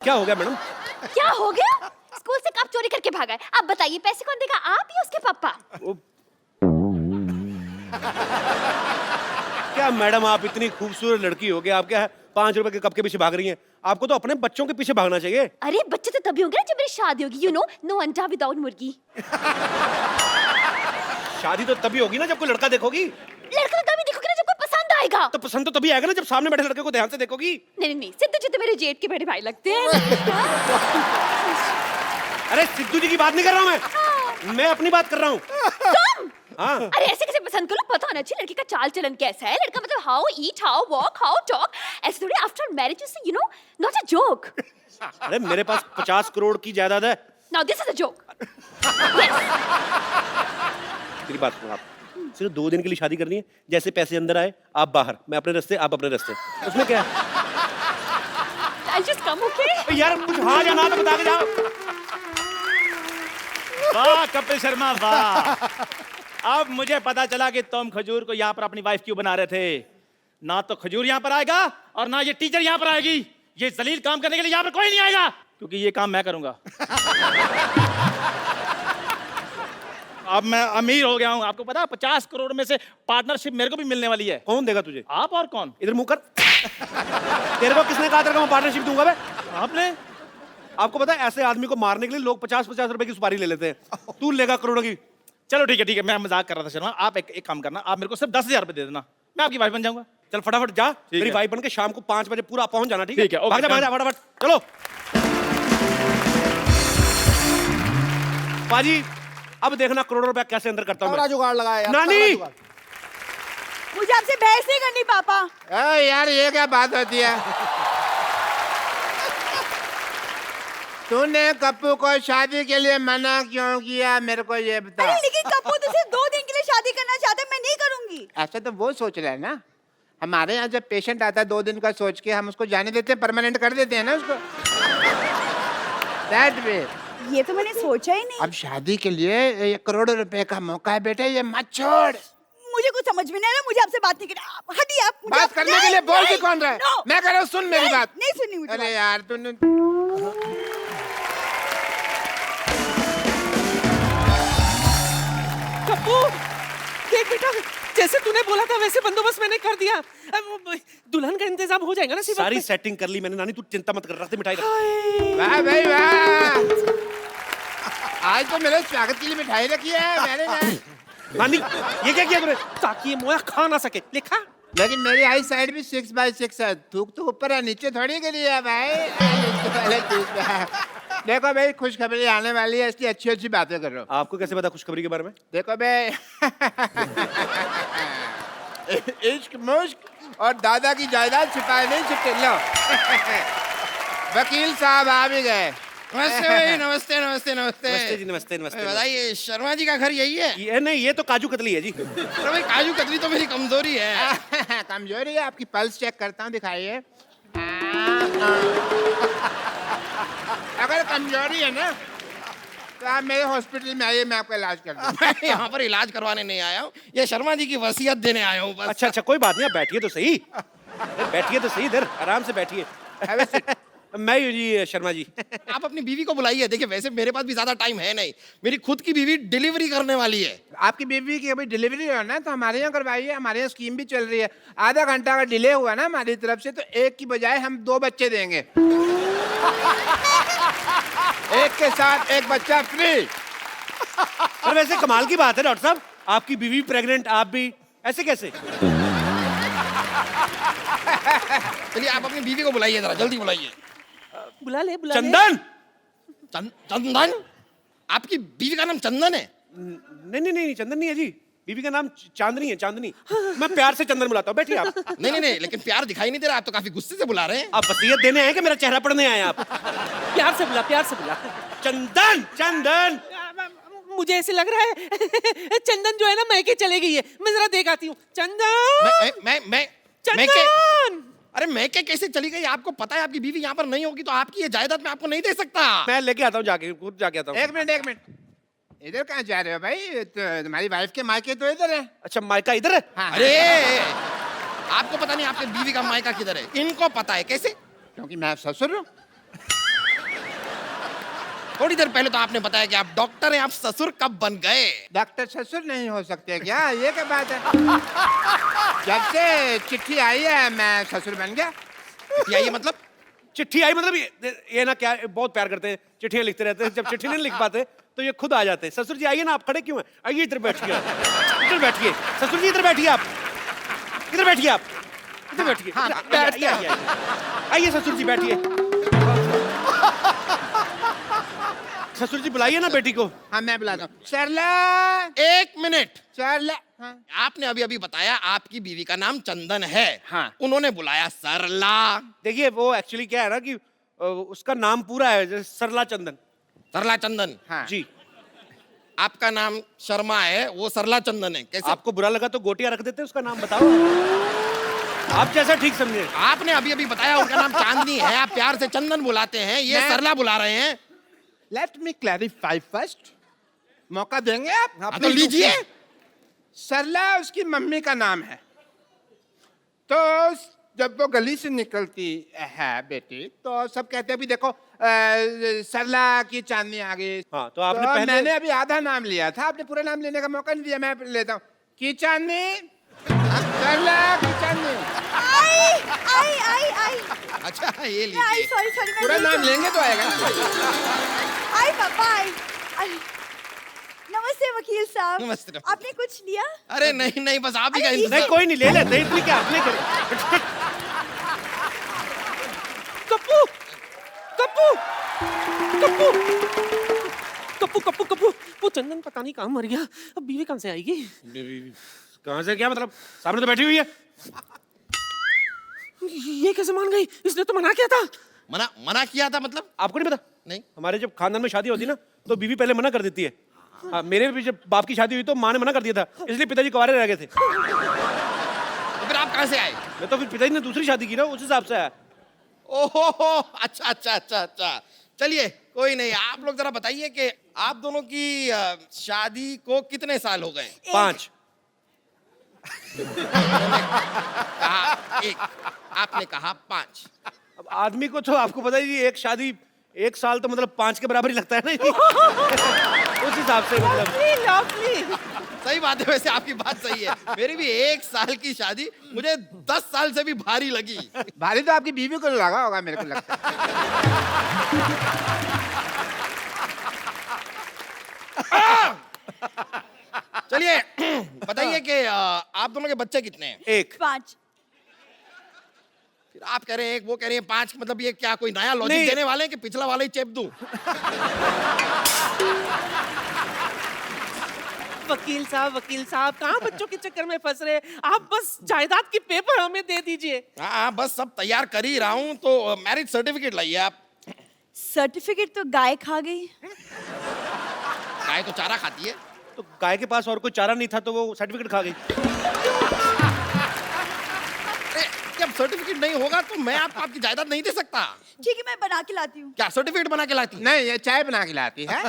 क्या हो गया मैडम? क्या हो गया? स्कूल से कब चोरी करके भागा है? अब बताइए पैसे कौन देगा, आप या उसके पापा? क्या मैडम आप इतनी खूबसूरत लड़की हो गया, आप क्या 5 रुपए के कप के पीछे भाग रही हैं? आपको तो अपने बच्चों के पीछे भागना चाहिए। अरे बच्चे तो तभी होंगे ना जब मेरी शादी होगी, यू नो, नो अंडा विदाउट मुर्गी। शादी तो तभी होगी ना जब कोई लड़का देखोगी। लड़का तो तभी देखोगे ना जब कोई पसंद आएगा। तो पसंद तो तभी आएगा ना जब सामने बैठे लड़के को ध्यान से देखोगी। नहीं नहीं, सिद्धू जी तो मेरे जेठ के बड़े भाई लगते हैं। अरे सिद्धू जी की बात नहीं कर रहा हूँ मैं अपनी बात कर रहा हूँ। तुम? हाँ। अरे ऐसे कैसे पसंद करो, पता होना चाहिए लड़के का चाल चलन कैसा है। लड़का मतलब how eat, how walk, how talk, ऐसे थोड़ी after marriage is, you know, not a joke. अरे मेरे पास 50 करोड़ की जायदाद है। Now this is a joke. तेरी बात सुनो, आप सिर्फ 2 दिन के लिए शादी करनी है। जैसे पैसे अंदर आए आप बाहर, मैं अपने रास्ते आप अपने रास्ते, उसमें क्या है? I just come, okay? यार कुछ हाँ या ना तो बता के जाओ। वाह कपिल शर्मा वाह। अब मुझे पता चला कि तुम खजूर को यहाँ पर अपनी वाइफ क्यों बना रहे थे। ना तो खजूर यहाँ पर आएगा और ना ये टीचर यहाँ पर आएगी। ये जलील काम करने के लिए यहाँ पर कोई नहीं आएगा, क्योंकि ये काम मैं करूंगा। अब मैं अमीर हो गया हूँ, आपको पता है 50 करोड़ में से पार्टनरशिप मेरे को भी मिलने वाली है। कौन देगा तुझे? आप और कौन? इधर मुंह कर। तेरे को किसने कहा तेरे को मैं पार्टनरशिप दूंगा बे? आपने? आपको पता है ऐसे आदमी को मारने के लिए लोग 50-50 रुपए की सुपारी ले लेते हैं। तू लेगा करोड़ों की। चलो ठीक है, मैं मजाक कर रहा था शर्मा। आप एक काम करना, आप मेरे को सिर्फ 10,000 रुपए दे देना, मैं आपकी वाइफ बन जाऊंगा। चल फटाफट जा, मेरी है। वाइफ बन के शाम को 5 बजे पूरा पहुंच जाना। ठीक ठीक है, ओके, भाग जा डन। फटाफट चलो। पाजी अब देखना करोड़ों रुपया कैसे अंदर करता हूं बड़ा मैं। जुगाड़ लगाया यार, नानी! बड़ा जुगाड़। मुझे आपसे बहस नहीं करनी पापा। यार ये क्या बात होती है? तूने कप्पू को शादी के लिए मना क्यों किया, मेरे को ये बता। अरे लेकिन कप्पू तो सिर्फ 2 दिन के लिए शादी करना चाहता है, मैं नहीं करूंगी। ऐसा तो वो सोच रहा है ना। हमारे यहाँ जब पेशेंट आता है 2 दिन का सोच के हम उसको जाने देते हैं, परमानेंट कर देते हैं ना उसको। That way। ये तो मैंने सोचा ही नहीं। अब शादी के लिए 1 करोड़ रुपए का मौका है बेटे, ये मत छोड़। मुझे कुछ समझ में नहीं आ रहा, मुझे आपसे बात नहीं करनी। आप हटिए, आप मुझे बात करने के लिए बोल भी कौन रहा है? No, मैं कह रहा हूँ, सुन मेरी नहीं, बात। नहीं सुननी मुझे अरे बात। यार तूने कप्पू देख बेटा, जैसे तूने बोला था वैसे बंदोबस्त मैंने कर दिया। अब वो दुल्हन का इंतजाम हो जाएगा ना सिवा सारी सेटिंग कर ली मैंने। नानी तू चिंता मत कर, रख दे मिठाई रख। वाह भाई वाह, आज तो मेरे स्वागत के लिए मिठाई रखी है मैंने ना। नानी ये क्या किया तूने? ताकि ये मोया खा ना सके। लिखा लेकिन मेरी आई साइड भी 6/6 है। थूक तो ऊपर है, नीचे थोड़ी गिरी है भाई। पहले देखो भाई, खुशखबरी आने वाली है, इसलिए अच्छी अच्छी बातें कर रहा हूँ। आपको कैसे पता खुशखबरी के बारे में? देखो भाई, इश्क मुश्क और दादा की जायदाद छिपाए नहीं छिपते। लो वकील साहब आ भी गए। नमस्ते भाई, नमस्ते नमस्ते नमस्ते। नमस्ते जी, नमस्ते नमस्ते। बताइए, शर्मा जी का घर यही है? ये नहीं, ये तो काजू कतली है जी। अरे भाई, काजू कतली तो मेरी कमजोरी है। कमजोरी है आपकी? पल्स चेक करता हूँ, दिखाइए। अगर कमजोरी है ना तो आप मेरे हॉस्पिटल में आइए, मैं आपका इलाज कर दूँ। मैं यहाँ पर इलाज करवाने नहीं आया हूँ, ये शर्मा जी की वसीयत देने आया हूँ बस। अच्छा अच्छा, कोई बात नहीं, आप बैठिए तो सही। बैठिए तो सही, इधर आराम से बैठिए। मैं हूँ जी शर्मा जी। आप अपनी बीवी को बुलाइए। देखिए वैसे मेरे पास भी ज्यादा टाइम है नहीं, मेरी खुद की बीवी डिलीवरी करने वाली है। आपकी बीवी की अभी डिलीवरी हो ना, तो हमारे यहाँ करवाइए। हमारे यहाँ स्कीम भी चल रही है। आधा घंटा का डिले हुआ ना हमारी तरफ से, तो 1 की बजाय हम 2 बच्चे देंगे। एक के साथ 1 बच्चा फ्री। और वैसे कमाल की बात है डॉक्टर साहब, आपकी बीवी प्रेग्नेंट, आप भी, ऐसे कैसे? चलिए आप अपनी बीवी को बुलाइए, जरा जल्दी बुलाइए। बुला ले चंदन! चंदन? आपकी बीवी का नाम चंदन है? नहीं नहीं नहीं, चंदन नहीं है जी, बीवी का नाम चांदनी है, चांदनी। मैं प्यार से चंदन बुलाता हूँ, बैठिए आप। नहीं, लेकिन प्यार दिखाई नहीं दे रहा, आप तो काफी गुस्से से बुला रहे हैं। आप वसीयत देने आए कि मेरा चेहरा पढ़ने आए आप? प्यार से बुला, प्यार से बुला। चंदन चंदन! मुझे ऐसे लग रहा है चंदन जो है ना मैके चले गई है। मैं जरा देख आती हूँ। चंदन! मैं चंदन! अरे मैं क्या कैसे चली गई? आपको पता है आपकी बीवी यहाँ पर नहीं होगी तो आपकी ये जायदाद मैं आपको नहीं दे सकता। मैं लेके आता हूँ, जाके खुद जाके आता हूँ। 1 मिनट, इधर कहाँ जा रहे हो भाई? तो तुम्हारी वाइफ के मायके तो इधर है। अच्छा, मायका इधर है? हाँ। अरे आपको पता नहीं आपके बीवी का मायका किधर है? इनको पता है। कैसे? क्योंकि मैं ससुर हूँ। थोड़ी देर पहले तो आपने बताया कि आप डॉक्टर हैं, आप ससुर कब बन गए? डॉक्टर ससुर नहीं हो सकते क्या? ये क्या बात है? जब से चिट्ठी आई है मैं ससुर बन गया। चिट्ठी आई है मतलब? चिट्ठी आई मतलब ये ना क्या बहुत प्यार करते हैं, चिट्ठियां लिखते रहते हैं, जब चिट्ठी नहीं लिख पाते तो ये खुद आ जाते हैं। ससुर जी आइए ना, आप खड़े क्यों हैं? आइए इधर बैठिए, इधर बैठिए। ससुर जी इधर बैठिए, आप इधर बैठिए, आप इधर बैठिए। हाँ, आइए, बैठते आइए, आइए, आइए ससुर जी बैठिए। ससुर जी बुलाइए ना बेटी को। हाँ मैं बुलाता हूँ। सरला, 1 मिनट। सरला। हाँ। आपने अभी अभी बताया आपकी बीवी का नाम चंदन है। हाँ। उन्होंने बुलाया सरला। देखिए वो एक्चुअली क्या है ना कि उसका नाम पूरा है जैसे सरला चंदन। सरला चंदन। हाँ। जी। आपका नाम शर्मा है, वो सरला चंदन है। कैसे? आपको बुरा लगा तो गोटियां रख देते हैं, उसका नाम बताओ, आप जैसा ठीक समझे। आपने अभी अभी बताया उनका नाम चांदनी है, आप प्यार से चंदन बुलाते हैं, ये मैं- सरला बुला रहे हैं। Let me clarify first. मौका देंगे आप? हाँ, तो लीजिए। सरला उसकी मम्मी का नाम है। तो जब वो गली से निकलती है बेटी तो सब कहते हैं भी देखो सरला की चांदनी आ गई। हाँ, तो आपने पहले- मैंने अभी आधा नाम लिया था, आपने पूरा नाम लेने का मौका नहीं दिया। मैं लेता हूँ की चांदनी, सरला की चांदनी। आई आई आई आई अच्छा ये आई लीजिए। सॉरी सॉरी पूरा नाम लेंगे तो आएगा। आई पापा आई आई। नमस्ते वकील साहब। नमस्ते। आपने कुछ लिया? अरे नहीं नहीं, बस आप ही का अरे, नहीं इंतजार। कोई नहीं, ले लेते हैं, इतनी क्या आपने करे। कप्पू कप्पू कप्पू कप्पू कप्पू कप्पू वो चंदन पता नहीं कहाँ मर गया, अब बीवी कहाँ से आएगी? कहाँ से क्या मतलब, सामने तो बैठी हुई है। ये कैसे मान गई? इसने तो मना किया था। मना मना किया था मतलब? आपको नहीं पता? नहीं। हमारे जब खानदान में शादी होती है ना तो बीवी पहले मना कर देती है। हाँ, मेरे भी जब बाप की शादी हुई तो माँ ने मना कर दिया था, इसलिए पिताजी कुंवारे रह गए थे। तो फिर आप कहाँ से आए? मैं तो फिर पिताजी ने दूसरी शादी की ना, उस हिसाब से आया। ओहो, अच्छा अच्छा अच्छा अच्छा। चलिए कोई नहीं, आप लोग जरा बताइए कि आप दोनों की शादी को कितने साल हो गए? 5। कहा 1, आपने कहा 5। अब आदमी को तो आपको पता ही, एक शादी 1 साल तो मतलब 5 के बराबर ही लगता है ना। उस हिसाब से मतलब। लवली। सही बात है, वैसे आपकी बात सही है। मेरी भी 1 साल की शादी मुझे 10 साल से भी भारी लगी। भारी तो आपकी बीवी को लगा होगा, मेरे को लगता है। चलिए बताइए कि आप दोनों के बच्चे कितने हैं? 1। 5। फिर आप कह रहे हैं 1, वो कह रही है 5, मतलब ये क्या कोई नया लॉजिक नहीं। देने वाले हैं कि पिछला वाला ही चेप दूं? वकील साहब कहाँ बच्चों के चक्कर में फंस रहे? आप बस जायदाद की पेपर हमें दे दीजिए। हाँ बस सब तैयार कर ही रहा हूँ, तो मैरिज सर्टिफिकेट लाइए आप। सर्टिफिकेट तो गाय खा गई। गाय तो चारा खाती है। तो गाय के पास और कोई चारा नहीं था तो वो सर्टिफिकेट खा गई। अरे, जब सर्टिफिकेट नहीं होगा तो मैं आपको आपकी जायदाद नहीं दे सकता। ठीक है मैं बना के लाती हूँ। क्या सर्टिफिकेट बना के लाती? नहीं, ये चाय बना के लाती है।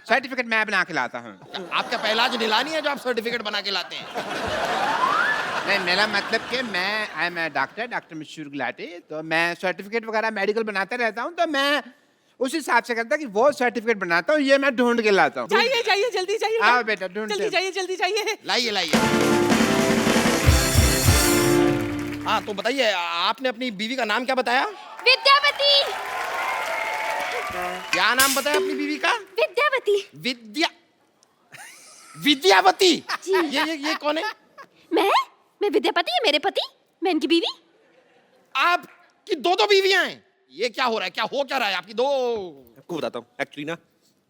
सर्टिफिकेट मैं बना के लाता हूँ। आपका पहला जो नीलानी है जो आप सर्टिफिकेट बना के लाते हैं? नहीं, मेरा मतलब कि मैं आई एम डॉक्टर मशहूर गुलाटी, तो मैं सर्टिफिकेट वगैरह मेडिकल बनाता रहता हूँ, तो मैं उस हिसाब से करता कि वो सर्टिफिकेट बनाता हूँ, ये मैं ढूंढ के लाता हूँ। जाइए जल्दी जाइए। आओ बेटा, ढूंढते जल्दी जाइए। लाइए लाइए। हाँ तो बताइए, आपने अपनी बीवी का नाम क्या बताया? विद्यावती। क्या नाम बताया अपनी बीवी का? विद्यावती। विद्यावती। जी। ये कौन है? मैं विद्यापति, है मेरे पति, मैं इनकी बीवी। आपकी 2 बीवियां हैं? ये क्या हो रहा है? क्या हो क्या रहा है आपकी 2? आपको बताता हूँ, एक्चुअली ना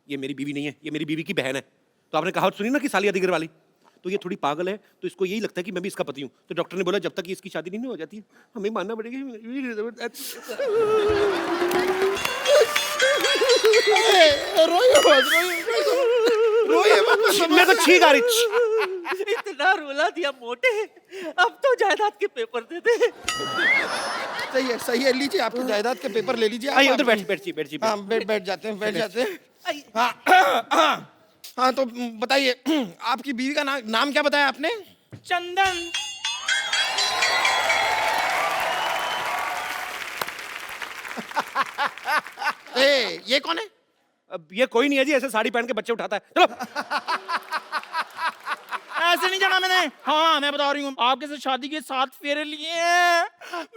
ये मेरी बीवी नहीं है, ये मेरी बीवी की बहन है। तो आपने कहावत सुनी ना कि साली अधीगर वाली, तो ये थोड़ी पागल है, तो इसको यही लगता है कि मैं भी इसका पति हूँ। तो डॉक्टर ने बोला जब तक इसकी शादी नहीं हो जाती हमें मानना पड़ेगी। मैं तो छींक आ रही। इतना रुला दिया मोटे, अब तो जायदाद के पेपर दे दे। सही है, लीजिए आपकी जायदाद के पेपर ले लीजिए। आइए उधर बैठिए। हाँ बैठ जाते हैं। हाँ तो बताइए, आपकी बीवी का नाम क्या बताया आपने? चंदन। ये कौन है? अब ये कोई नहीं है जी ऐसे साड़ी पहन के बच्चे उठाता है। चलो ऐसे नहीं जाना मैंने। हाँ मैं बता रही हूँ, आपके साथ शादी के 7 फेरे लिए हैं।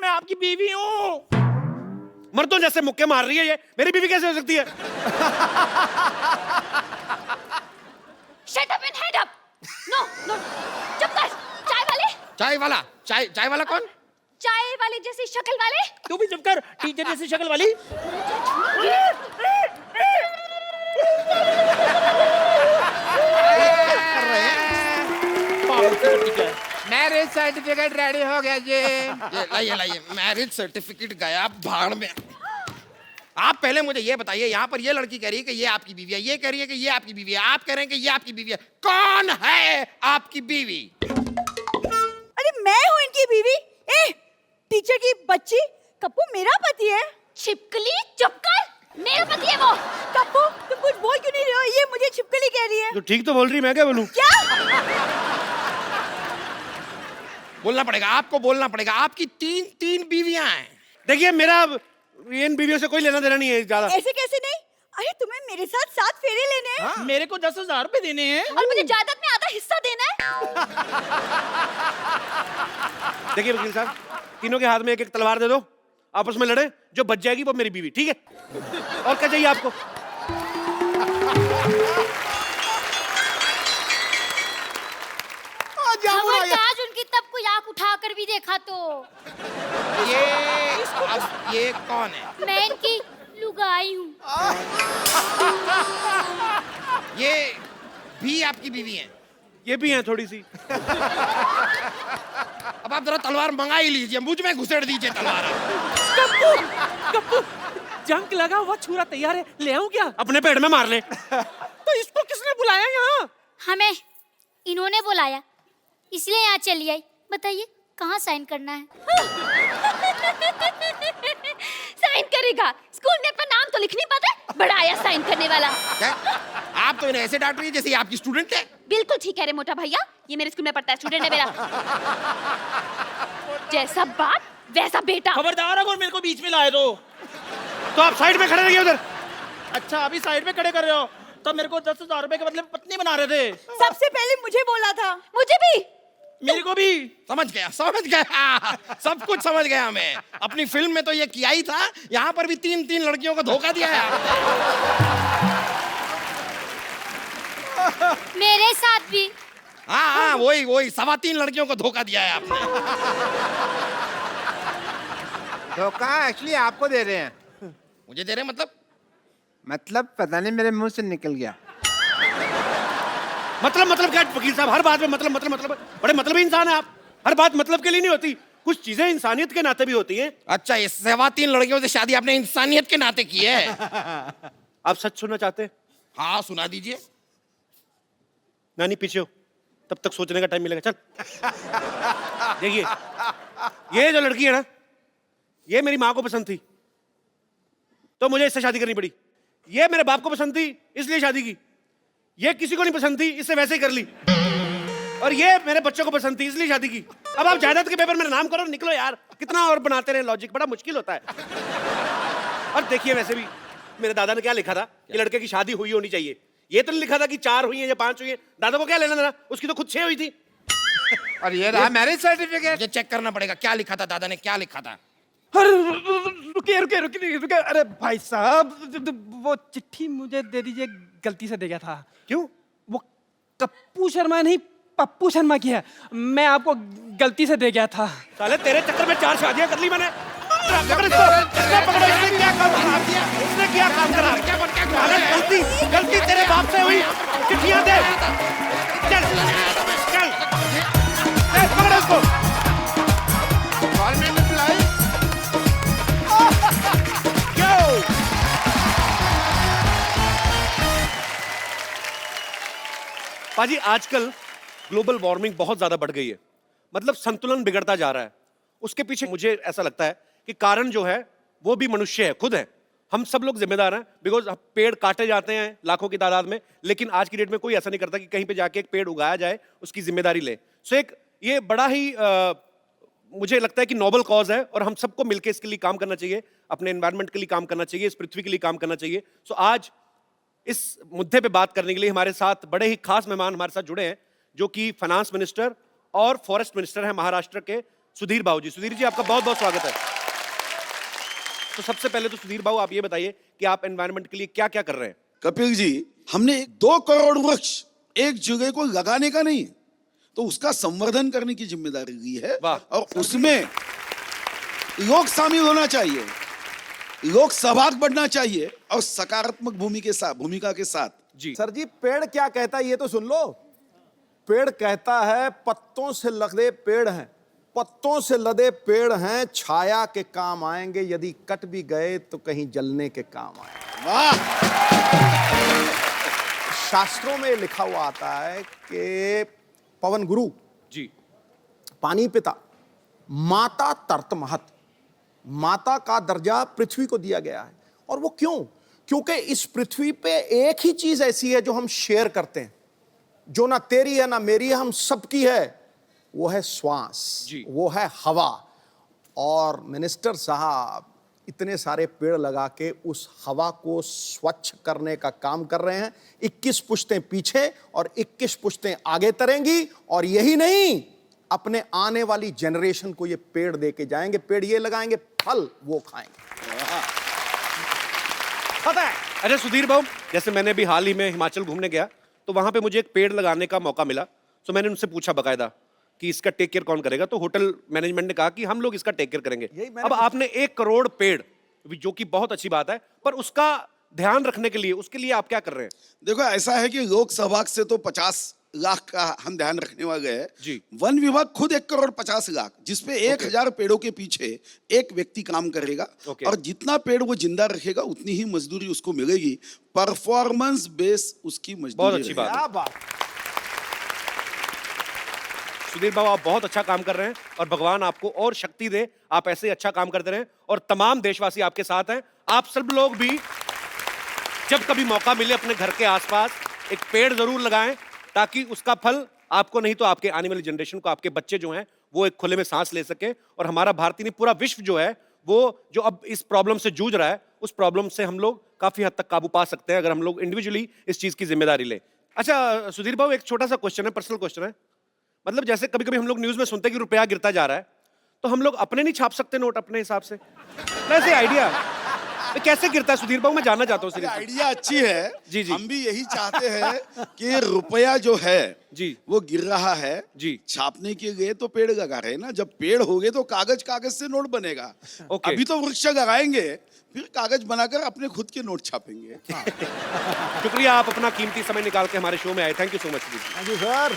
मैं आपकी बीवी हूँ। मर्दों जैसे मुक्के मार रही है ये, मेरी बीवी कैसे हो सकती है? Shut up and head up. No, no. चुप कर। चाय वाले? चाय वाला कौन? चाय वाले जैसी शक्ल वाले? तू भी चुप कर, टीचर जैसी शक्ल वाली। मैरिज सर्टिफिकेट रेडी हो गया जी। ये लाइए मैरिज सर्टिफिकेट गया भाड़ में। आप पहले मुझे ये बताइए, यहाँ पर ये लड़की कह रही है कि ये आपकी बीवी है, ये कह रही है कि ये आपकी बीवी है, आप कह रहे हैं कि ये आपकी बीवी है। कौन है आपकी बीवी? अरे मैं हूँ इनकी बीवी। ए टीचर की बच्ची, कप्पू मेरा पति है। छिपकली चुप कर। मेरा पति है वो। कप्पू तुम कुछ बोल क्यों नहीं रहे हो? ये मुझे छिपकली कह रही है। तो ठीक तो बोल रही, मैं क्या बोलूं? क्या? बोलना पड़ेगा, आपको बोलना पड़ेगा। आपकी तीन बीवियां हैं। देखिए मेरा इन बीवियों से कोई लेना देना नहीं है ज्यादा। ऐसे कैसे नहीं? अरे तुम्हें मेरे साथ 7 फेरे लेने हैं। मेरे को 10,000 रुपए देने हैं। और मुझे जायदाद में आधा हिस्सा देना है। देखिए वकील साहब, तीनों के हाथ में एक एक तलवार दे दो, आपस में लड़े, जो बच जाएगी वो मेरी बीवी, ठीक है? और क्या चाहिए आपको? खबरदार उनकी तब कोई आंख उठाकर भी देखा तो। ये कौन है? मैं इनकी लुगाई हूँ। ये भी आपकी बीवी हैं? ये भी हैं थोड़ी सी। अब आप जरा तलवार मंगा ही लीजिए, मुझ में घुसेड़ दीजिए तलवार। कप्पू जंग लगा हुआ छुरा तैयार है, ले आऊं क्या? अपने पेट में मार ले। तो इसको किसने बुलाया यहाँ? हमें इन्होंने बुलाया, इसलिए यहाँ चली आई। बताइए कहाँ साइन करना है? साइन करेगा? स्कूल में अपना नाम तो लिख नहीं पाता, बड़ा आया साइन करने वाला। क्या? आप तो इन्हें ऐसे डांट रही है जैसे ये आपकी स्टूडेंट है। बिल्कुल ठीक कह रहे मोटा भैया, ये मेरे स्कूल में पढ़ता है, स्टूडेंट है मेरा। जैसा बाप वैसा बेटा। खबरदार अगर मेरे को बीच में लाए तो आप साइड में खड़े रहिए उधर। अच्छा अभी साइड में खड़े कर रहे हो, तो मेरे को 10,000 रुपए के बदले में पत्नी बना रहे थे। सबसे पहले मुझे बोला था। मुझे भी। मेरे को भी। समझ गया सब कुछ समझ गया मैं। अपनी फिल्म में तो ये किया ही था, यहाँ पर भी तीन लड़कियों को धोखा दिया है। मेरे साथ भी। हाँ वही 3.25 लड़कियों को धोखा दिया है आपने। धोखा एक्चुअली आपको दे रहे हैं। मुझे दे रहे मतलब पता नहीं मेरे मुंह से निकल गया। मतलब क्या वकील साहब, हर बात में मतलब बड़े मतलबी इंसान है आप। हर बात मतलब के लिए नहीं होती, कुछ चीजें इंसानियत के नाते भी होती हैं। अच्छा, ये 3.25 लड़कियों से शादी आपने इंसानियत के नाते की है। आप सच सुनना चाहते हैं? हाँ सुना दीजिए। नानी पीछे हो, तब तक सोचने का टाइम मिलेगा। चल देखिए, ये जो लड़की है ना, ये मेरी माँ को पसंद थी तो मुझे इससे शादी करनी पड़ी। ये मेरे बाप को पसंद थी इसलिए शादी की। ये किसी को नहीं पसंद थी, इससे वैसे ही कर ली। और ये मेरे बच्चों को पसंद थी इसलिए शादी की। अब आप जायदाद के पेपर में नाम करो, निकलो यार। कितना और बनाते रहे लॉजिक, बड़ा मुश्किल होता है। और देखिए वैसे भी मेरे दादा ने क्या लिखा था कि लड़के की शादी हुई होनी चाहिए। ये तो नहीं लिखा था कि 4 हुई है या 5 हुई है। दादा को क्या लेना देना, उसकी तो खुद 6 हुई थी। और ये रहा मैरिज सर्टिफिकेट। ये चेक करना पड़ेगा क्या लिखा था, दादा ने क्या लिखा था। रुकिए। अरे भाई साहब, वो चिट्ठी मुझे दे दीजिए, गलती से दे गया था। क्यों? वो कप्पू शर्मा नहीं, पप्पू शर्मा की है। मैं आपको गलती से दे गया था। साले तेरे चक्कर में 4 शादियां कर ली मैंने। पकड़ इसको, पकड़ो। इसने क्या काम करा? इसने क्या काम करा? गलती तेरे बाप से हुई। चिट्ठियां दे। चल पकड़ो इसको। Government employ. पाजी आजकल ग्लोबल वार्मिंग बहुत ज्यादा बढ़ गई है, मतलब संतुलन बिगड़ता जा रहा है। उसके पीछे मुझे ऐसा लगता है कि कारण जो है वो भी मनुष्य है, खुद है। हम सब लोग जिम्मेदार हैं, बिकॉज पेड़ काटे जाते हैं लाखों की तादाद में, लेकिन आज की डेट में कोई ऐसा नहीं करता कि कहीं पे जाके एक पेड़ उगाया जाए, उसकी जिम्मेदारी ले। सो एक ये बड़ा ही मुझे लगता है कि नोबल कॉज है और हम सबको मिलकर इसके लिए काम करना चाहिए, अपने एनवायरनमेंट के लिए काम करना चाहिए, इस पृथ्वी के लिए काम करना चाहिए। सो आज इस मुद्दे पे बात करने के लिए हमारे साथ बड़े ही खास मेहमान हमारे साथ जुड़े हैं, जो कि फाइनेंस मिनिस्टर और फॉरेस्ट मिनिस्टर हैं महाराष्ट्र के, सुधीर बाबू जी। सुधीर जी, आपका बहुत बहुत स्वागत है। तो सबसे पहले तो सुधीर बाबू, आप ये बताइए कि आप एनवायरनमेंट के लिए क्या क्या कर रहे हैं? कपिल जी, हमने 2 करोड़ वृक्ष एक जगह को लगाने का नहीं, तो उसका संवर्धन करने की जिम्मेदारी ली है। और उसमें लोग शामिल होना चाहिए, लोग सहभाग बढ़ना चाहिए और सकारात्मक भूमिका के साथ। जी सर जी, पेड़ क्या कहता है ये तो सुन लो। पेड़ कहता है पत्तों से लदे पेड़ हैं, पत्तों से लदे पेड़ हैं, छाया के काम आएंगे, यदि कट भी गए तो कहीं जलने के काम आएंगे। वाह! शास्त्रों में लिखा हुआ आता है कि पवन गुरु जी, पानी पिता, माता तर्त महत, माता का दर्जा पृथ्वी को दिया गया है। और वो क्यों? क्योंकि इस पृथ्वी पे एक ही चीज ऐसी है जो हम शेयर करते हैं, जो ना तेरी है ना मेरी है, हम सबकी है, वो है श्वास जी। वो है हवा। और मिनिस्टर साहब इतने सारे पेड़ लगा के उस हवा को स्वच्छ करने का काम कर रहे हैं। 21 पुश्तें पीछे और 21 पुश्तें आगे तरेंगी, और यही नहीं, अपने आने वाली जनरेशन को ये पेड़ दे के जाएंगे। पेड़ ये लगाएंगे, फल वो खाएंगे। पता है। अच्छा सुधीर बाबू, जैसे मैंने भी हाल ही में हिमाचल घूमने गया, तो वहां पे मुझे एक पेड़ लगाने का मौका मिला। तो मैंने उनसे पूछा बकायदा कि इसका टेक केयर कौन करेगा, तो होटल मैनेजमेंट ने कहा कि हम लोग इसका टेक केयर करेंगे। अब आपने 1 करोड़ पेड़, जो कि बहुत अच्छी बात है, पर उसका ध्यान रखने के लिए, उसके लिए आप क्या कर रहे हैं? देखो, ऐसा है कि लोक सहभाग से तो 50 लाख का हम ध्यान रखने वाले हैं जी। वन विभाग खुद 1 करोड़ 50 लाख, जिसपे 1000 पेड़ों के पीछे एक व्यक्ति काम करेगा। और जितना पेड़ वो जिंदा रखेगा उतनी ही मजदूरी उसको मिलेगी। परफॉर्मेंस बेस उसकी मजदूरी। बहुत अच्छी बात है। सुधीर बाबू, आप बहुत अच्छा काम कर रहे हैं और भगवान आपको और शक्ति दे, आप ऐसे ही अच्छा काम करते रहें। और तमाम देशवासी आपके साथ हैं। आप सब लोग भी जब कभी मौका मिले अपने घर के आसपास एक पेड़ जरूर लगाएं, ताकि उसका फल आपको नहीं तो आपके आने वाली जनरेशन को, आपके बच्चे जो हैं वो एक खुले में सांस ले सके। और हमारा भारतीय नहीं, पूरा विश्व जो है वो जो अब इस प्रॉब्लम से जूझ रहा है, उस प्रॉब्लम से हम लोग काफी हद तक काबू पा सकते हैं अगर हम लोग इंडिविजुअली इस चीज की जिम्मेदारी लें। अच्छा सुधीर बाबू, एक छोटा सा क्वेश्चन है, पर्सनल क्वेश्चन है। मतलब जैसे कभी कभी हम लोग न्यूज में सुनते हैं कि रुपया गिरता जा रहा है, तो हम लोग अपने नहीं छाप सकते नोट अपने हिसाब से? वैसे आइडिया तो कैसे गिरता है सुधीर बाबू, मैं जानना चाहता हूँ। आइडिया अच्छी है जी जी। हम भी यही चाहते हैं कि रुपया जो है जी वो गिर रहा है जी। छापने के लिए तो पेड़ लगा रहे हैं ना, जब पेड़ हो गए तो कागज से नोट बनेगा। अभी तो वृक्ष लगाएंगे, फिर कागज बनाकर अपने खुद के नोट छापेंगे। शुक्रिया, आप अपना कीमती समय निकाल के हमारे शो में आए। Thank you so much sir.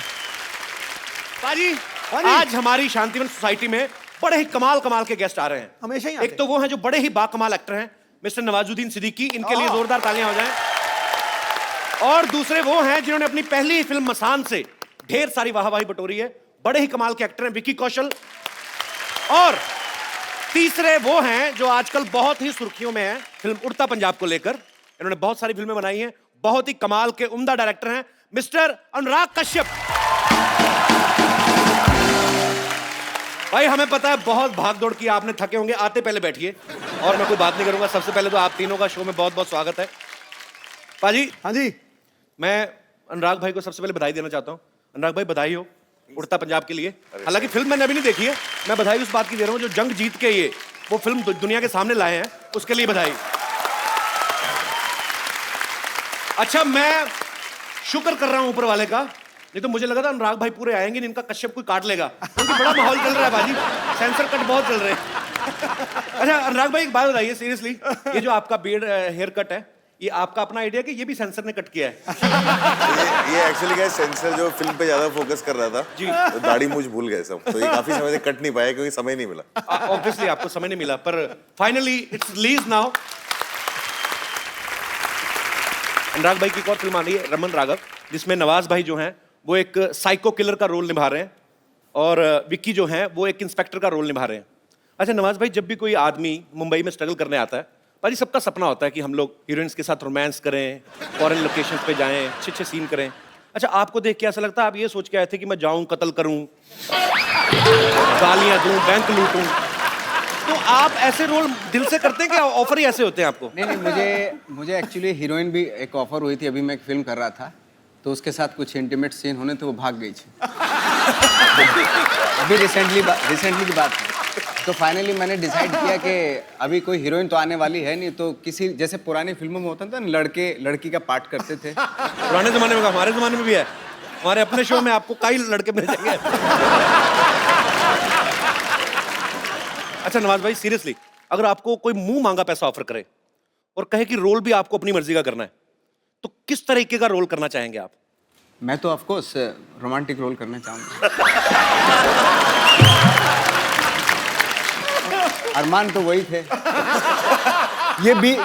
पाजी, आज हमारी शांतिवन सोसाइटी में बड़े ही कमाल के गेस्ट आ रहे हैं। हमेशा ही आते एक तो वो हैं जो बड़े ही बाकमाल एक्टर हैं, मिस्टर नवाजुद्दीन सिद्दीकी, इनके लिए जोरदार तालियां हो जाएं। और दूसरे वो हैं जिन्होंने अपनी पहली फिल्म मसान से ढेर सारी वाहवाही बटोरी है, बड़े ही कमाल के एक्टर हैं, विकी कौशल। और तीसरे वो हैं जो आजकल बहुत ही सुर्खियों में हैं फिल्म उड़ता पंजाब को लेकर। इन्होंने बहुत सारी फिल्में बनाई हैं, बहुत ही कमाल के उम्दा डायरेक्टर हैं मिस्टर अनुराग कश्यप। भाई हमें पता है बहुत भागदौड़ की, आपने थके होंगे, आते पहले बैठिए और मैं कोई बात नहीं करूंगा। सबसे पहले तो आप तीनों का शो में बहुत बहुत स्वागत है। पाजी। हाँ जी। मैं अनुराग भाई को सबसे पहले बधाई देना चाहता हूँ। अनुराग भाई, बधाई हो उड़ता पंजाब के लिए। हालांकि फिल्म मैंने अभी नहीं देखी है, मैं बधाई उस बात की दे रहा हूँ जो जंग जीत के ये वो फिल्म दुनिया के सामने लाए हैं, उसके लिए बधाई। अच्छा, मैं शुक्र कर रहा हूं ऊपर वाले का, नहीं तो मुझे लगा था अनुराग भाई पूरे आएंगे, इनका कश्यप कोई काट लेगा, क्योंकि बड़ा माहौल चल रहा है बाजी, सेंसर कट बहुत चल रहे हैं। अच्छा अनुराग भाई, एक बात बताइए सीरियसली, ये जो आपका बियर्ड हेयर कट है, ये आपका अपना आइडिया कि ये भी सेंसर ने कट किया है? ये एक्चुअली क्या है, सेंसर जो फिल्म पे ज्यादा फोकस कर रहा था जी, तो दाढ़ी मूंछ भूल गए सब, तो ये काफी समय से कट नहीं पाया क्योंकि समय नहीं मिला। ऑब्वियसली आपको समय नहीं मिला, पर फाइनली इट्स रिलीज नाउ। अनुराग भाई की एक और फिल्म आ रही है रमन राघव, जिसमें नवाज भाई जो हैं वो एक साइको किलर का रोल निभा रहे हैं और विक्की जो हैं वो एक इंस्पेक्टर का रोल निभा रहे हैं। अच्छा नवाज भाई, जब भी कोई आदमी मुंबई में स्ट्रगल करने आता है, भाई सबका सपना होता है कि हम लोग हीरोइंस के साथ रोमांस करें, फॉरेन लोकेशंस पे जाएं, अच्छे सीन करें। अच्छा आपको देख के ऐसा लगता है आप ये सोच के आए थे कि मैं जाऊं, कत्ल करूं, गालियां दूं, बैंक लूटूं, तो आप ऐसे रोल दिल से करते हैं कि ऑफर ही ऐसे होते हैं आपको? नहीं, मुझे एक्चुअली हीरोइन भी एक ऑफर हुई थी, अभी मैं एक फिल्म कर रहा था तो उसके साथ कुछ इंटीमेट सीन होने थे, वो भाग गई थी। अभी रिसेंटली की बात है। तो फाइनली मैंने डिसाइड किया कि अभी कोई हीरोइन तो आने वाली है नहीं, तो किसी जैसे पुरानी फिल्मों में होता था ना, लड़के लड़की का पार्ट करते थे। पुराने जमाने में, हमारे जमाने में भी है। हमारे अपने शो में आपको कई लड़के मिल जाएंगे। अच्छा नवाज भाई, सीरियसली अगर आपको कोई मुंह मांगा पैसा ऑफर करे और कहे कि रोल भी आपको अपनी मर्जी का करना है, तो किस तरीके का रोल करना चाहेंगे आप? मैं तो ऑफ कोर्स रोमांटिक रोल करना चाहूंगा। अरमान तो वही थे।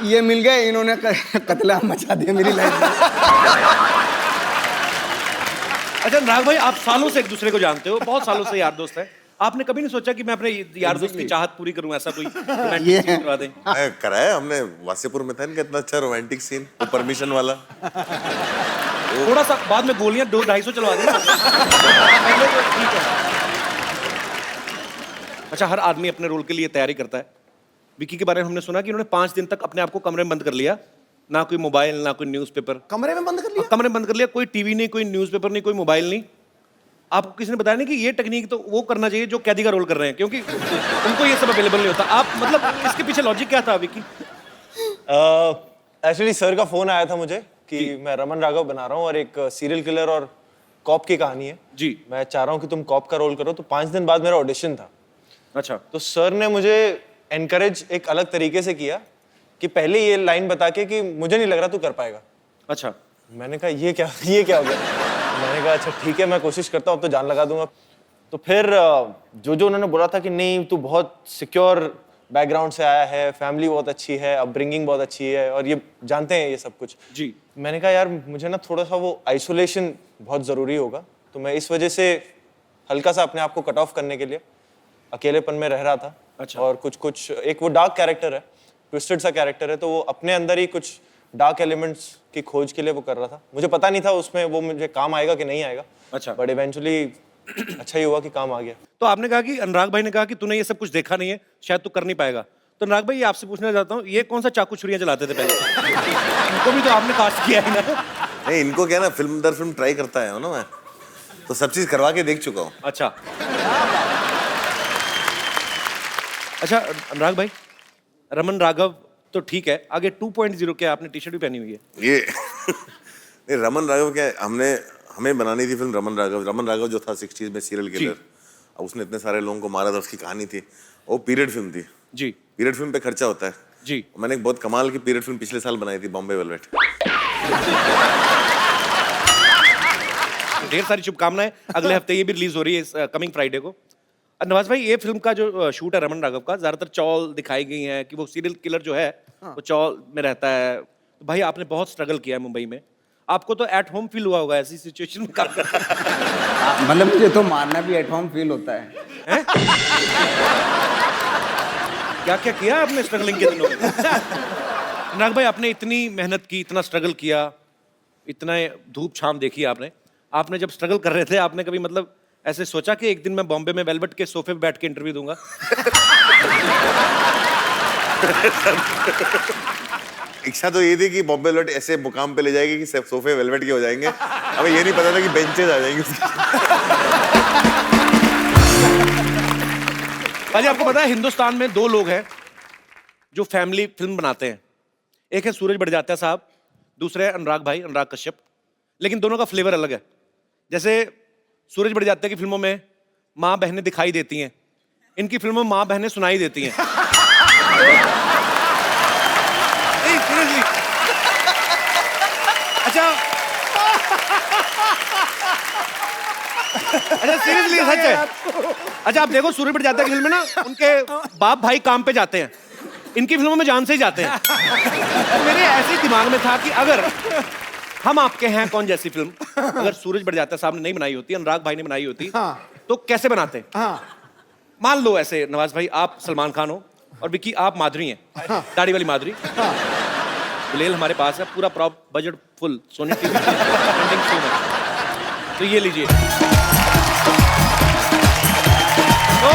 ये मिल गए, इन्होंने कत्लेआम मचा दिया मेरी लाइफ में। अच्छा अनुराग भाई, आप सालों से एक दूसरे को जानते हो, बहुत सालों से यार दोस्त हैं। आपने कभी नहीं सोचा कि मैं अपने यार दोस्त की चाहत पूरी करूं, ऐसा कोई रोमांटिक सीन करवा दें? कराया हमने, वासेपुर में था इनका इतना अच्छा रोमांटिक सीन, वो परमिशन वाला। थोड़ा सा बाद में गोलियां 200-250 चलवा देना। अच्छा, हर आदमी अपने रोल के लिए तैयारी करता है। विकी के बारे में हमने सुना कि उन्होंने 5 दिन तक अपने आप को कमरे में बंद कर लिया, ना कोई मोबाइल ना कोई न्यूज़पेपर। कमरे में बंद कर लिया? कमरे में बंद कर लिया, कोई टीवी नहीं, कोई न्यूज़पेपर नहीं, कोई मोबाइल नहीं। आपको किसी ने बताया नहीं कि ये टेक्निक तो वो करना चाहिए जो कैदी का रोल कर रहे हैं, क्योंकि उनको ये सब अवेलेबल नहीं होता। आप मतलब इसके पीछे लॉजिक क्या था विकी? एक्चुअली सर का फोन आया था मुझे कि मैं रमन राघव बना रहा हूँ और एक सीरियल किलर और कॉप की कहानी है जी, मैं चाह रहा हूँ कि तुम कॉप का रोल करो। तो 5 दिन बाद मेरा ऑडिशन था। अच्छा। तो सर ने मुझे एनकरेज एक अलग तरीके से किया कि पहले ये लाइन बता के कि मुझे नहीं लग रहा तू कर पाएगा। अच्छा। मैंने कहा ये क्या हो गया? मैंने कहा अच्छा ठीक है, मैं कोशिश करता हूँ, अब तो जान लगा दूंगा। तो फिर जो उन्होंने बोला था कि नहीं तू बहुत सिक्योर बैकग्राउंड से आया है, फैमिली बहुत अच्छी है, अपब्रिंगिंग बहुत अच्छी है और ये जानते हैं ये सब कुछ जी। मैंने कहा यार मुझे ना थोड़ा सा वो आइसोलेशन बहुत ज़रूरी होगा, तो मैं इस वजह से हल्का सा अपने आप को कट ऑफ करने के लिए अकेलेपन में रह रहा था। अच्छा। और कुछ एक वो डार्क कैरेक्टर है, ट्विस्टेड सा कैरेक्टर है, तो वो अपने अंदर ही कुछ डार्क एलिमेंट्स की खोज के लिए वो कर रहा था। मुझे पता नहीं था उसमें वो मुझे काम आएगा कि नहीं आएगा। अच्छा। बट इवेंचुअली अच्छा ही हुआ कि काम आ गया। तो आपने कहा कि अनुराग भाई ने कहा कि तूने ये सब कुछ देखा नहीं है, शायद तू कर नहीं पाएगा। तो अनुराग भाई, ये आपसे पूछना चाहता हूँ, ये कौन सा चाकू छुरियां चलाते थे पहले? इनको भी तो आपने कास्ट किया है ना? नहीं, इनको क्या ना, फिल्म दर फिल्म ट्राई करता है ना मैं, तो सब चीज करवा के देख चुका हूँ। अच्छा। अच्छा अनुराग भाई, रमन राघव तो ठीक है, आगे 2.0 क्या आपने टी शर्ट भी पहनी हुई है? ये नहीं, रमन राघव क्या है, हमें बनानी थी फिल्म रमन राघव जो था 60s में सीरियल किलर। अब उसने इतने सारे लोगों को मारा था, उसकी कहानी थी, वो पीरियड फिल्म थी जी। पीरियड फिल्म पे खर्चा होता है जी। मैंने एक बहुत कमाल की पीरियड फिल्म पिछले साल बनाई थी, बॉम्बे वेलवेट। ढेर सारी शुभकामनाएं, अगले हफ्ते ये भी रिलीज हो रही है कमिंग फ्राइडे को। नवाज भाई, ये फिल्म का जो शूट है रमन राघव का, ज्यादातर चौल दिखाई गई है कि वो सीरियल किलर जो है वो चौल में रहता है। तो भाई आपने बहुत स्ट्रगल किया है मुंबई में, आपको तो एट होम फील हुआ होगा ऐसी सिचुएशन में काम करना। मतलब मुझे तो मारना भी एट होम फील होता है। क्या क्या किया आपने स्ट्रगलिंग के दिनों में? अनुराग भाई, आपने इतनी मेहनत की, इतना स्ट्रगल किया, इतना धूप छाम देखी आपने जब स्ट्रगल कर रहे थे, आपने कभी मतलब ऐसे सोचा कि एक दिन मैं बॉम्बे में वेलवेट के सोफे पे बैठ के इंटरव्यू दूंगा? इच्छा तो ये थी कि बॉम्बे वेलवेट ऐसे मुकाम पे ले जाएगी कि सोफे वेलवेट के हो जाएंगे। हमें ये नहीं पता था कि बेंचेस आ जाएंगे। भाई आपको पता है हिंदुस्तान में 2 लोग हैं जो फैमिली फिल्म बनाते हैं, एक है सूरज बड़जात्या साहब, दूसरे है अनुराग कश्यप। लेकिन दोनों का फ्लेवर अलग है। जैसे सूरज बड़जात्या की फिल्मों में माँ बहनें दिखाई देती हैं, इनकी फिल्मों में माँ बहनें सुनाई देती हैं। नहीं सीरियसली। अच्छा सीरियसली सच है। अच्छा आप देखो, सूरज बड़जात्या की फिल्म में ना उनके बाप भाई काम पे जाते हैं, इनकी फिल्मों में जान से ही जाते हैं। मेरे ऐसे दिमाग में था कि अगर हम आपके हैं कौन जैसी फिल्म अगर सूरज बड़जात्या साहब ने नहीं बनाई होती, अनुराग भाई ने बनाई होती, तो कैसे बनाते? मान लो ऐसे नवाज भाई आप सलमान खान हो और विकी आप माधुरी हैं, दाढ़ी वाली माधुरी। गुलेल हमारे पास है, पूरा prop budget full, Sony TV trending show में। तो ये लीजिए, तो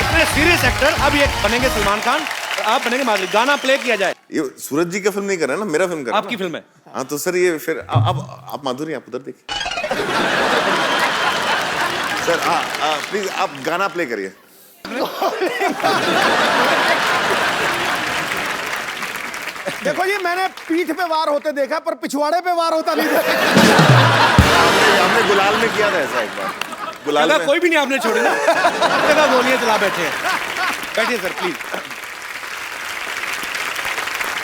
इतने सीरियस एक्टर, अब ये बनेंगे सलमान खान और आप बनेंगे माधुरी। गाना प्ले किया जाए। ये सूरज जी का फिल्म नहीं कर रहा है ना, मेरा फिल्म कर रहा है आपकी ना। फिल्म है। हाँ तो सर ये फिर अब आप माधुरी आप उधर देखिए। सर प्लीज आप गाना प्ले करिए। देखो जी, मैंने पीठ पे वार होते देखा पर पिछवाड़े पे वार होता नहीं देखा। हमने गुलाल में किया था ऐसा एक बार। गुलाल में कोई भी नहीं आपने छोड़ी ना, हर जगह गोलियां चला बैठे हैं। बैठिए सर प्लीज।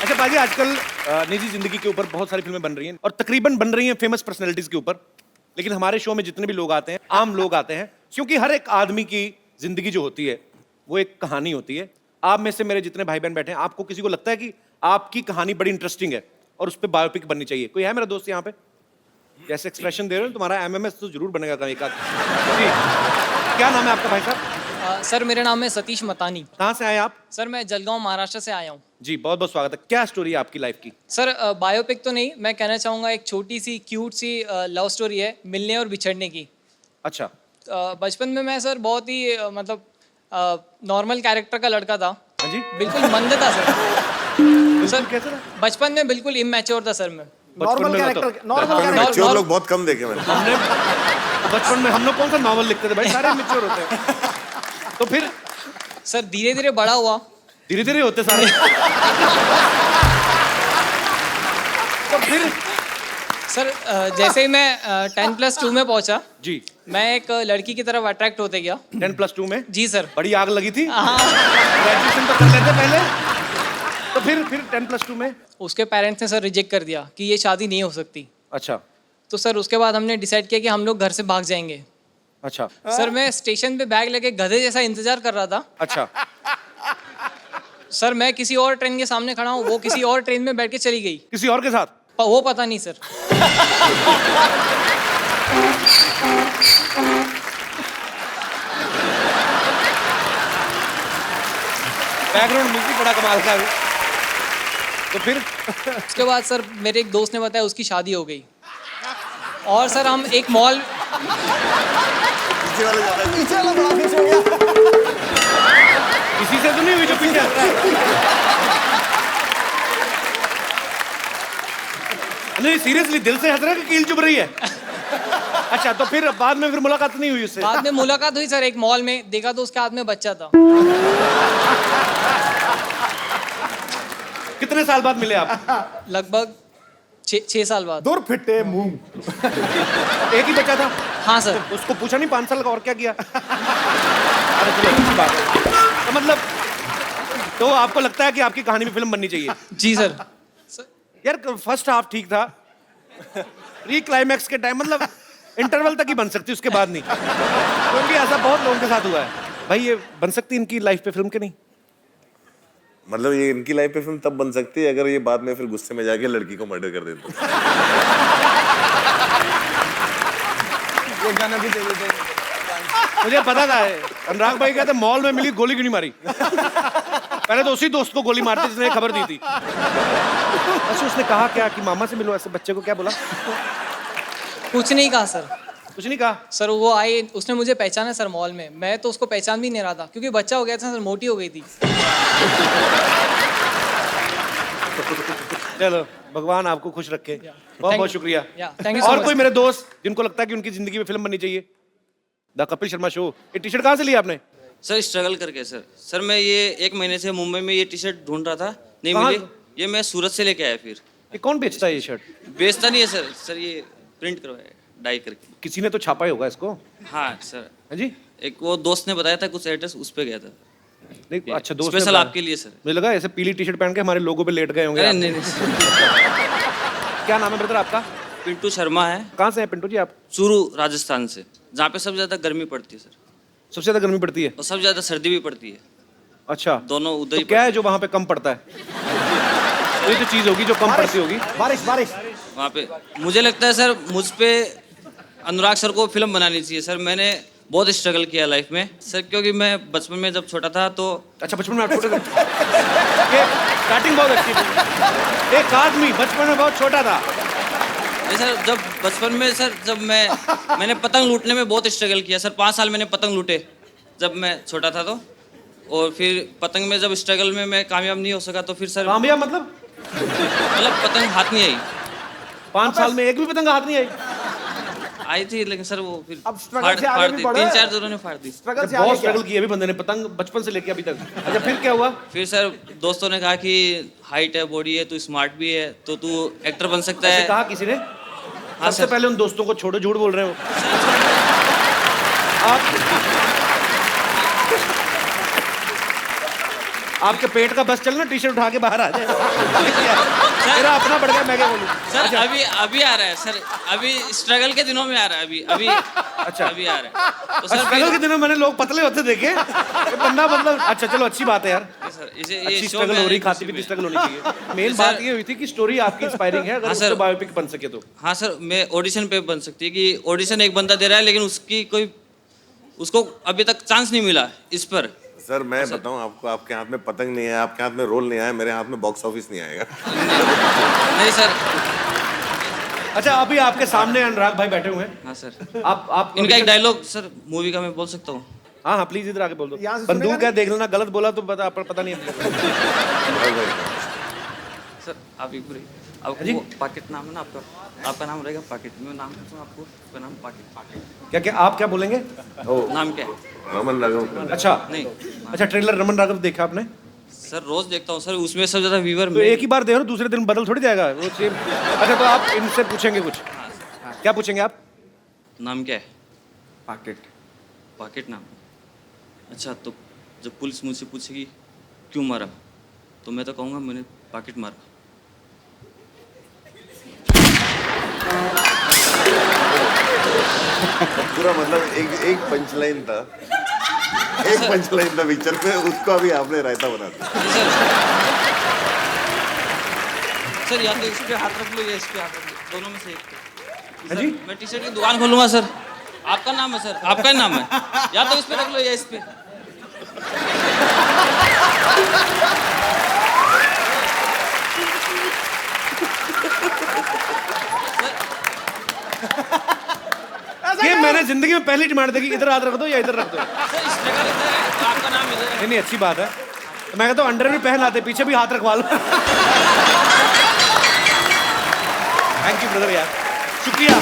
अच्छा पाजी, आजकल निजी जिंदगी के ऊपर बहुत सारी फिल्में बन रही हैं और तकरीबन बन रही हैं फेमस पर्सनैलिटीज के ऊपर, लेकिन हमारे शो में जितने भी लोग आते हैं, आम लोग आते हैं, क्योंकि हर एक आदमी की जिंदगी जो होती है वो एक कहानी होती है। आप में से मेरे जितने भाई बहन बैठे हैं, आपको किसी को लगता है कि आपकी कहानी बड़ी इंटरेस्टिंग है और उस पर बायोपिक बननी चाहिए? कोई है मेरा दोस्त यहाँ पे? जैसे एक्सप्रेशन दे रहे हो, तुम्हारा एमएमएस तो जरूर बनेगा कभी एक आध। क्या नाम है आपका भाई साहब? सर मेरा नाम है सतीश मतानी। कहाँ से आए आप? सर मैं जलगांव महाराष्ट्र से आया हूँ। जी बहुत बहुत स्वागत है। क्या स्टोरी है आपकी लाइफ की? सर बायोपिक तो नहीं, मैं कहना चाहूँगा एक छोटी सी क्यूट सी लव स्टोरी है, मिलने और बिछड़ने की। अच्छा। बचपन में मैं सर बहुत ही मतलब नॉर्मल कैरेक्टर का लड़का था। हाँ जी। बिल्कुल मंद था सर। सर कैसे था? बचपन में बिल्कुल इमेच्योर था सर मैं। नॉर्मल कैरेक्टर, नॉर्मल मैच्योर लोग बहुत कम देखे मैंने। हमने बचपन में हम लोग कौन सा नॉवल लिखते थे भाई, सारे मैच्योर होते हैं। तो फिर सर धीरे धीरे बड़ा हुआ। धीरे धीरे होते सारे। तो फिर सर जैसे ही मैं 10+2 में पहुंचा जी, मैं एक लड़की की तरफ अट्रैक्ट होते गया। 10+2 में? जी सर। बड़ी आग लगी थी। हाँ। ग्रेजुएशन तो कर लेते पहले। तो फिर 10+2 में उसके पेरेंट्स ने सर रिजेक्ट कर दिया कि ये शादी नहीं हो सकती। अच्छा। तो सर उसके बाद हमने डिसाइड किया कि हम लोग घर से भाग जाएंगे। अच्छा। सर मैं स्टेशन पे बैग लेके गधे जैसा इंतजार कर रहा था। अच्छा। सर मैं किसी और ट्रेन के सामने खड़ा हूँ, वो किसी और ट्रेन में बैठ के चली गई। किसी और के साथ? वो पता नहीं सर। बैकग्राउंड म्यूजिक बड़ा कमाल का है। तो फिर उसके बाद सर मेरे एक दोस्त ने बताया उसकी शादी हो गई। और सर हम एक मॉल पीछे वाला बड़ा पीछे हो गया। इसी से तो नहीं हुई जो पीछे आता है। नहीं सीरियसली दिल से हंस रहा है कि कील चुभ रही है? अच्छा तो फिर बाद में फिर मुलाकात नहीं हुई उससे? बाद में मुलाकात हुई सर, एक मॉल में देखा तो उसके हाथ में बच्चा था। कितने साल बाद मिले आप? लगभग 6 साल बाद। दूर फिटे मुंह। एक ही बच्चा था? हाँ सर। उसको पूछा नहीं 5 साल का और क्या किया? अरे चलो अच्छी बात है। तो मतलब तो आपको लगता है कि आपकी कहानी में फिल्म बननी चाहिए? जी सर। यार फर्स्ट हाफ ठीक था, प्री क्लाइमैक्स के टाइम मतलब इंटरवल तक ही बन सकती, उसके बाद नहीं, क्योंकि ऐसा बहुत लोगों के साथ हुआ है। भाई ये बन सकती इनकी लाइफ पे फिल्म के नहीं? मतलब ये इनकी लाइफ पे फिल्म तब बन सकती है अगर ये बाद में फिर गुस्से में जाके लड़की को मर्डर कर देते। ये गाना भी दे देते। मुझे पता था अनुराग भाई कहते मॉल में मिली गोली क्यों नहीं मारी। पहले तो उसी दोस्त को गोली मारते जिसने खबर दी थी। अच्छा उसने कहा क्या कि मामा से मिलो, ऐसे बच्चे को क्या बोला? कुछ नहीं कहा सर। कुछ नहीं कहा? सर वो आई, उसने मुझे पहचाना सर मॉल में, मैं तो उसको पहचान भी नहीं रहा था क्योंकि बच्चा हो गया था सर, मोटी हो गई थी। चलो भगवान आपको खुश रखे। बहुत बहुत शुक्रिया। थैंक यू सो और मच। कोई मेरे दोस्त जिनको लगता है कि उनकी जिंदगी में फिल्म बननी चाहिए? The Kapil Sharma show. ये टी शर्ट कहाँ से लिया आपने? सर स्ट्रगल करके सर। सर मैं ये 1 महीने से मुंबई में ये टी शर्ट ढूंढ रहा था, नहीं कहाँ? मिली। ये मैं सूरत से लेके आया। फिर ये कौन बेचता है ये शर्ट? बेचता नहीं है सर। सर ये प्रिंट करवाया डाई करके। किसी ने तो छापा ही होगा इसको। हाँ सर। हाँ जी। एक वो दोस्त ने बताया था, कुछ एड्रेस उस पे गया था। नहीं अच्छा दोस्त स्पेशल आपके लिए सर। मुझे लगा ऐसे पीली टी शर्ट पहन के हमारे लोगों पे लेट गए होंगे। अरे नहीं नहीं। क्या नाम है ब्रदर आपका? पिंटू शर्मा है। कहाँ से है पिंटू जी आप? चूरू राजस्थान से, जहाँ पे सबसे ज्यादा गर्मी पड़ती है सर। सबसे ज्यादा गर्मी पड़ती है और सबसे ज्यादा सर्दी भी पड़ती है। अच्छा दोनों उधर ही। तो क्या है जो वहाँ पे कम पड़ता है? ये तो चीज होगी जो कम पड़ती होगी। बारिश बारिश। वहाँ पे मुझे लगता है सर मुझ पे अनुराग सर को फिल्म बनानी चाहिए सर। मैंने बहुत स्ट्रगल किया लाइफ में सर, क्योंकि मैं बचपन में जब छोटा था तो। अच्छा बचपन में आप छोटे थे? ये स्टार्टिंग बहुत अच्छी थी। एक आदमी बचपन में बहुत छोटा था। नहीं सर, जब बचपन में सर, जब मैंने पतंग लूटने में बहुत स्ट्रगल किया सर। 5 साल मैंने पतंग लूटे जब मैं छोटा था। तो और फिर पतंग में जब स्ट्रगल में मैं कामयाब नहीं हो सका तो फिर सर कामयाब मतलब पतंग हाथ नहीं आई। 5 साल में एक भी पतंग हाथ नहीं आई? आई थी लेकिन सर वो फिर अब struggle से आगे भी बढ़े। 3-4 जोरों ने फाड़ दी। स्ट्रगल से बहुत आगे क्या? स्ट्रगल की है अभी बंदे ने, पतंग बचपन से लेके अभी तक। अच्छा फिर क्या हुआ? फिर सर दोस्तों ने कहा कि हाइट है, बॉडी है, तू स्मार्ट भी है, तो तू एक्टर बन सकता ऐसे है। कहा किसी ने? हाँ सबसे सर। पहले उन दोस्तों को छोड़ो, झूठ बोल रहे हो आपके पेट का बस चलना, टी शर्ट उठा के बाहर आ जाए। मेरा अपना बढ़ गया, मैं क्या बोलूं? सर अभी आ रहा है सर, अभी स्ट्रगल के दिनों में आ रहा है, अभी अच्छा अभी आ रहा है। तो सर स्ट्रगल के दिनों मैंने लोग पतले होते देखे, ये बंदा मतलब अच्छा चलो अच्छी बात है यार, सर इसे ये अच्छी शो स्ट्रगल में हो रही, आने खाती की पीती खुशी स्ट्रगल में। होनी चाहिए। मेन सर- बात ये हुई थी कि स्टोरी आपकी इंस्पायरिंग है, अगर हाँ उस सर। पे बायोपिक बन सके तो। हाँ सर, मैं ऑडिशन पे बन सकती है कि ऑडिशन एक बंदा दे रहा है लेकिन उसको अभी तक चांस नहीं मिला इस पर। सर मैं बताऊं आपको, आपके हाथ में पतंग नहीं है, आपके हाथ में रोल नहीं आया, मेरे हाथ में बॉक्स ऑफिस नहीं आएगा। नहीं सर। अच्छा अभी आपके सामने अनुराग भाई बैठे हुए हैं। हाँ सर। आप इनका एक डायलॉग सर मूवी का मैं बोल सकता हूँ? हाँ हाँ प्लीज इधर आके बोल दो। यहाँ से सुनेगा बंदूक है, देख लेना, गलत बोला तो पता नहीं है। सर आप एक पूरी जी? आपको पाकेट नाम है ना आपका नाम रहेगा पाकेट, मैं नाम कहता हूँ आपका नाम पाकेट। क्या क्या आप क्या बोलेंगे? नाम क्या है? रमन राघव। अच्छा नहीं अच्छा, ट्रेलर रमन राघव देखा आपने? सर रोज देखता हूँ सर, उसमें सबसे ज्यादा व्यूअर तो एक ही बार देखो, दूसरे दिन बदल थोड़ी जाएगा वो सेम। अच्छा तो आप इनसे पूछेंगे कुछ, क्या पूछेंगे आप? नाम क्या है? पाकेट। पाकेट नाम। अच्छा तो जब पुलिस मुझसे पूछेगी क्यों मारा, तो मैं तो कहूँगा मैंने पाकेट मारा। पूरा मतलब एक पंच लाइन था, एक पंच लाइन था पिक्चर में, उसको अभी आपने रायता बना दिया। सर या तो इस पे हाथ रख लो या इस पे हाथ रख लो, दोनों में से एक। हाँ जी? मैं टी शर्ट की दुकान खोलूंगा सर। आपका नाम है सर, आपका ही नाम है, या तो इस पे रख लो या इस पे। ये मैंने जिंदगी में पहली डिमांड देखी, इधर हाथ रख दो या इधर रख दो। सर इस जगह इधर है, तो आपका नाम इधर है। नहीं अच्छी बात है, तो मैं कहता हूँ अंडर भी पहन आते, पीछे भी हाथ रखवा लो। थैंक यू ब्रदर यार, शुक्रिया।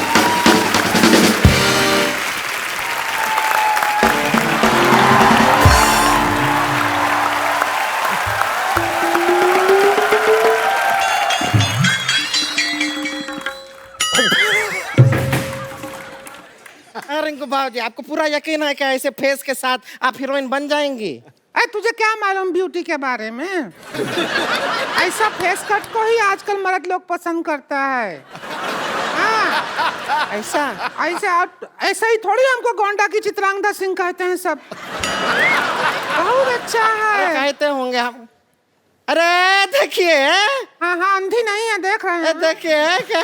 रिंकू भाजी, आपको पूरा यकीन है क्या ऐसे फेस के साथ आप हीरोइन बन जाएंगी? अरे तुझे क्या मालूम ब्यूटी के बारे में? ऐसा फेस कट को ही आजकल मर्द लोग पसंद करता है। हाँ, ऐसा ऐसा ही थोड़ी हमको गोंडा की चित्रांगदा सिंह कहते हैं सब। बहुत अच्छा है। कहते होंगे हम। अरे देखिए, हाँ हाँ अंधी नहीं है, देख रहे हैं। देखिए क्या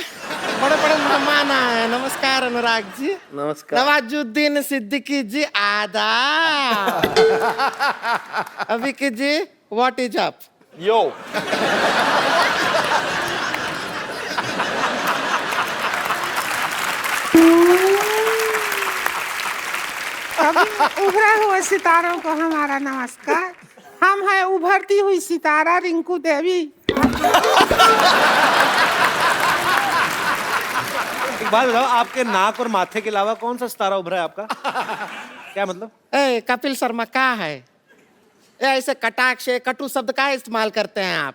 बड़े बड़े मेहमान आए। नमस्कार अनुराग जी। नमस्कार। नवाजुद्दीन सिद्दीकी जी आदाब। अभिकी जी व्हाट इज अप? यो। उभरे हुए सितारों को हमारा नमस्कार। हम है उभरती हुई सितारा रिंकू देवी। एक बात बताओ, आपके नाक और माथे के अलावा कौन सा सितारा उभरा है आपका? क्या मतलब? ए कपिल शर्मा क्या है? ऐसे कटाक्ष कटु शब्द का इस्तेमाल करते हैं आप?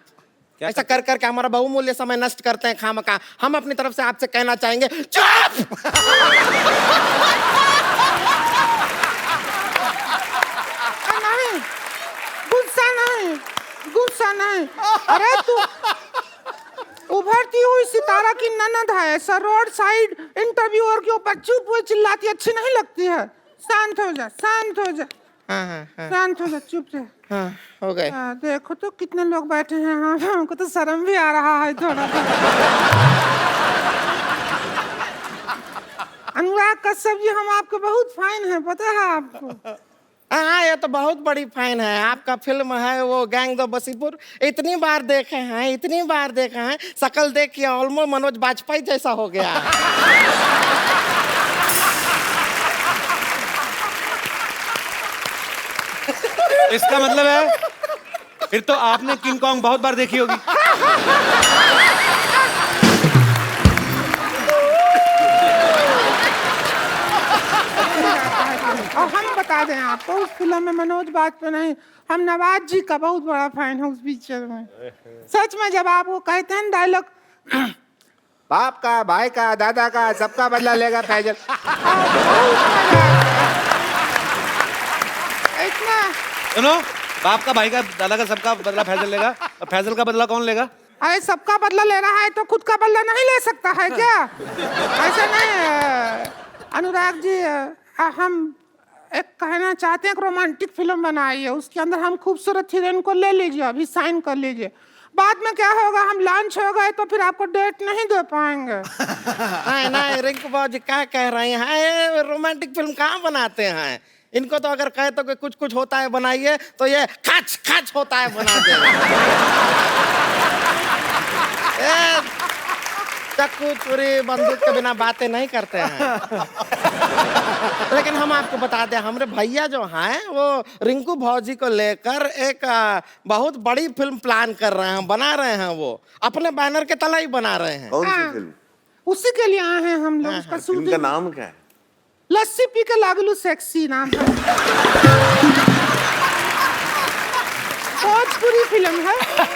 ऐसा कर करके हमारा बहुमूल्य समय नष्ट करते हैं खामखा। हम अपनी तरफ से आपसे कहना चाहेंगे चुप। नहीं, गुस्सा नहीं। अरे तू उभरती हुई सितारा की ननद है, ऐसा रोड साइड इंटरव्यूअर के ऊपर चुप हुए चिल्लाती अच्छी नहीं लगती है। शांत हो जा, शांत हो जा। हाँ, शांत हो जा, चुप से। हाँ, हो गए। देखो तो कितने लोग बैठे हैं। हाँ, हमको तो शर्म भी आ रहा है थोड़ा। अनुराग कश्यप जी, हम आपको बहुत फाइन है, पता है आपको? हाँ, ये तो बहुत बड़ी फैन है। आपका फिल्म है वो गैंग दो बसीपुर, इतनी बार देखे हैं, शकल देख के ऑलमोस्ट मनोज बाजपेयी जैसा हो गया। इसका मतलब है फिर तो आपने किंग कॉन्ग बहुत बार देखी होगी। और हम बता दें आपको, उस फिल्म में मनोज बाजपेयी नहीं, हम नवाज जी का बहुत बड़ा फैन है उस पिक्चर में। सच में जब आप वो कहते हैं डायलॉग, बाप का, भाई का, दादा का, सबका बदला लेगा फैजल, इतना। सुनो, बाप का, भाई का, दादा का, सबका बदला फैजल लेगा, और फैजल का बदला कौन लेगा? अरे सबका बदला ले रहा है तो खुद का बदला नहीं ले सकता है क्या? ऐसा नहीं अनुराग जी, हम एक कहना चाहते हैं, एक रोमांटिक फिल्म बनाई है, उसके अंदर हम खूबसूरत हीरोइन को ले लीजिए, अभी साइन कर लीजिए। बाद में क्या होगा, हम लॉन्च हो गए तो फिर आपको डेट नहीं दे पाएंगे। नहीं नहीं रिंकू बाबू क्या कह रहे हैं, रोमांटिक फिल्म कहाँ बनाते हैं? इनको तो अगर कहे तो कि कुछ कुछ होता है बनाइए, तो ये खच खच होता है बना दे। चक्कू चोरी बंदूक के बिना बातें नहीं करते हैं। लेकिन हम आपको बता दें, हमारे भैया जो हैं वो रिंकू भौजी को लेकर एक बहुत बड़ी फिल्म प्लान कर रहे हैं, बना रहे हैं। वो अपने बैनर के तले ही बना रहे हैं। कौन सी फिल्म? उसी के लिए आए हैं हम लोग। उसका फिल्म का नाम क्या है? लस्सी पी के लागलू सेक्सी नाम है। भोजपुरी फिल्म है।